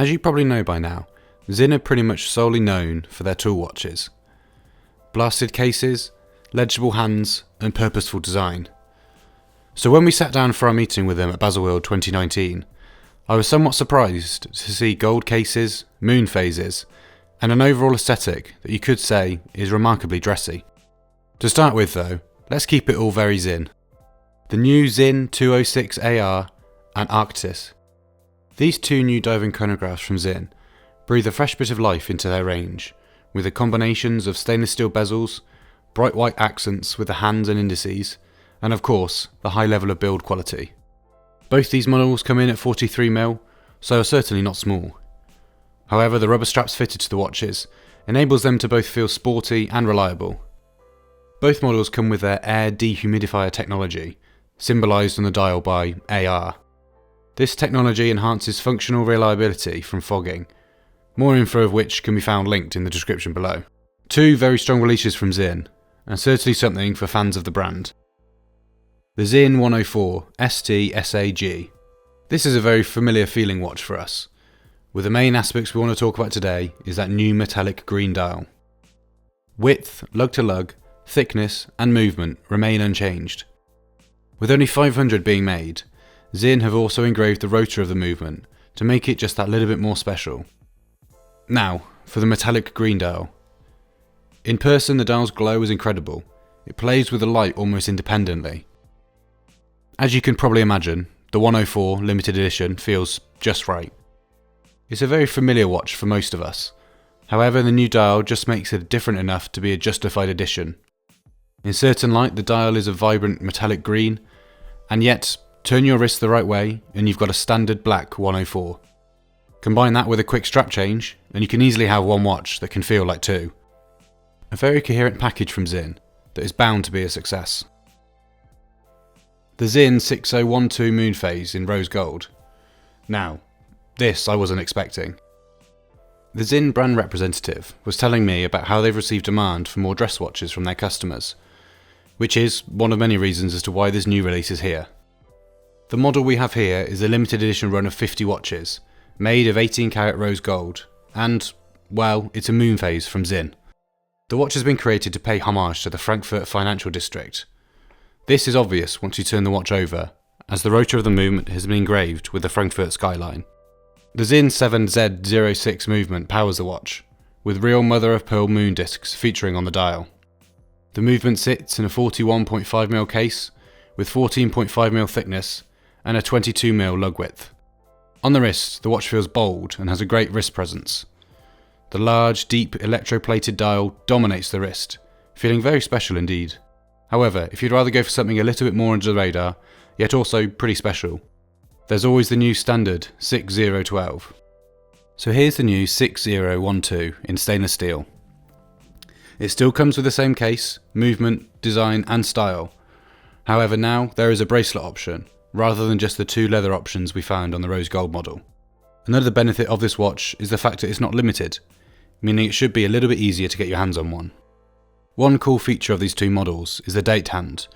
As you probably know by now, Sinn are pretty much solely known for their tool watches. Blasted cases, legible hands, and purposeful design. So when we sat down for our meeting with them at Baselworld 2019, I was somewhat surprised to see gold cases, Moonphases, and an overall aesthetic that you could say is remarkably dressy. To start with though, let's keep it all very Sinn. The new Sinn 206 AR and ARKTIS. These two new diving chronographs from Sinn breathe a fresh bit of life into their range, with the combinations of stainless steel bezels, bright white accents with the hands and indices, and of course, the high level of build quality. Both these models come in at 43mm, so are certainly not small. However, the rubber straps fitted to the watches enables them to both feel sporty and reliable. Both models come with their air dehumidifier technology, symbolised on the dial by AR. This technology enhances functional reliability from fogging, more info of which can be found linked in the description below. Two very strong releases from Sinn, and certainly something for fans of the brand. The Sinn 104 STS AG. This is a very familiar feeling watch for us, with the main aspects we want to talk about today is that new metallic green dial. Width, lug to lug, thickness and movement remain unchanged. With only 500 being made, Sinn have also engraved the rotor of the movement to make it just that little bit more special. Now, for the metallic green dial. In person the dial's glow is incredible, it plays with the light almost independently. As you can probably imagine, the 104 limited edition feels just right. It's a very familiar watch for most of us, however the new dial just makes it different enough to be a justified edition. In certain light the dial is a vibrant metallic green, and yet turn your wrist the right way and you've got a standard black 104. Combine that with a quick strap change and you can easily have one watch that can feel like two. A very coherent package from Sinn that is bound to be a success. The Sinn 6012 Moonphase in rose gold. Now, this I wasn't expecting. The Sinn brand representative was telling me about how they've received demand for more dress watches from their customers, which is one of many reasons as to why this new release is here. The model we have here is a limited edition run of 50 watches, made of 18-karat rose gold, and, well, it's a Moonphase from Sinn. The watch has been created to pay homage to the Frankfurt financial district. This is obvious once you turn the watch over, as the rotor of the movement has been engraved with the Frankfurt skyline. The Sinn 7Z06 movement powers the watch, with real mother-of-pearl moon discs featuring on the dial. The movement sits in a 41.5mm case, with 14.5mm thickness, and a 22mm lug width. On the wrist, the watch feels bold and has a great wrist presence. The large, deep, electroplated dial dominates the wrist, feeling very special indeed. However, if you'd rather go for something a little bit more under the radar, yet also pretty special, there's always the new standard 6012. So here's the new 6012 in stainless steel. It still comes with the same case, movement, design and style. However, now there is a bracelet option, rather than just the two leather options we found on the rose gold model. Another benefit of this watch is the fact that it's not limited, meaning it should be a little bit easier to get your hands on one. One cool feature of these two models is the date hand,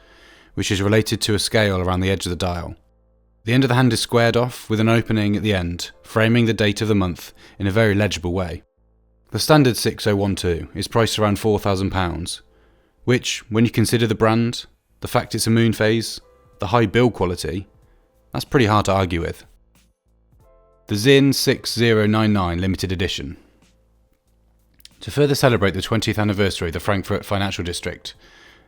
which is related to a scale around the edge of the dial. The end of the hand is squared off with an opening at the end, framing the date of the month in a very legible way. The standard 6012 is priced around £4,000, which, when you consider the brand, the fact it's a Moonphase, the high build quality, that's pretty hard to argue with. The Sinn 6099 limited edition. To further celebrate the 20th anniversary of the Frankfurt financial district,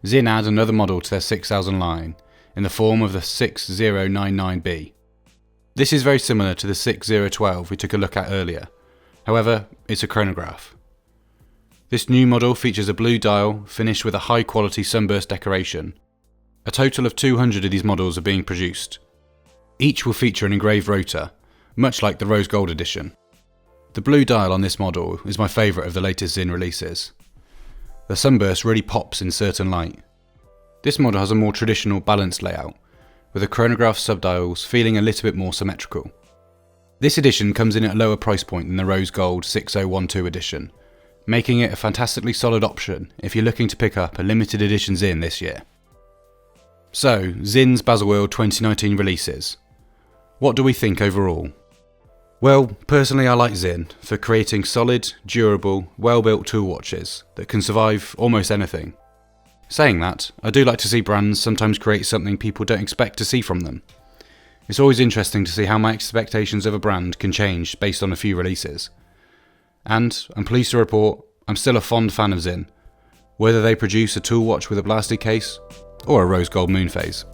Sinn add another model to their 6000 line in the form of the 6099B. This is very similar to the 6012 we took a look at earlier, however it's a chronograph. This new model features a blue dial finished with a high quality sunburst decoration. A total of 200 of these models are being produced. Each will feature an engraved rotor, much like the rose gold edition. The blue dial on this model is my favourite of the latest Sinn releases. The sunburst really pops in certain light. This model has a more traditional balanced layout, with the chronograph subdials feeling a little bit more symmetrical. This edition comes in at a lower price point than the rose gold 6012 edition, making it a fantastically solid option if you're looking to pick up a limited edition Sinn this year. So, Sinn's Baselworld 2019 releases. What do we think overall? Well, personally I like Sinn for creating solid, durable, well-built tool watches that can survive almost anything. Saying that, I do like to see brands sometimes create something people don't expect to see from them. It's always interesting to see how my expectations of a brand can change based on a few releases. And I'm pleased to report I'm still a fond fan of Sinn, whether they produce a tool watch with a blasted case or a rose gold Moonphase.